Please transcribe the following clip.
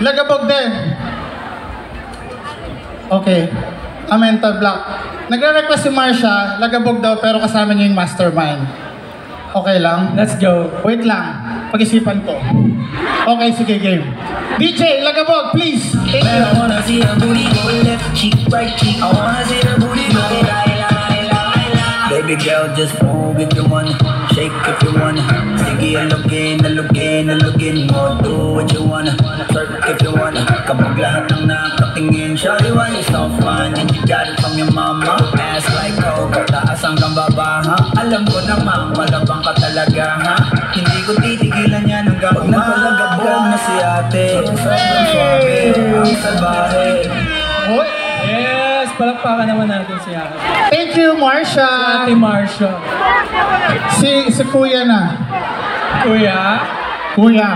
Lagabog din. Okay. Mental block. Nagre-request si Marsha, lagabog daw pero kasama niya yung mastermind. Okay lang? Let's go. Wait lang. Pag-isipan ko. Okay, sige, game. DJ, lagabog, please. Thank you. I wanna see her booty go left cheek, right cheek. I wanna see her booty go Baby girl, just move if you want, shake if you want. Sige, alugin mo, do what you wanna, twerk if you wanna. Kapag lahat ng nakatingin, shawty, why you so fine? And you got it from your mama, ass like coke, taas hanggang baba, ha? Alam ko naman, malabang ka talaga, ha? Hindi ko titigilan yan hanggang umalagabog na si ate. Sobrang swabe, ang salbahe. Yes, palakpakan naman natin si Ate. Thank you, Marsha. Ate Marsha. Si Kuya na. Kuya? Kuya.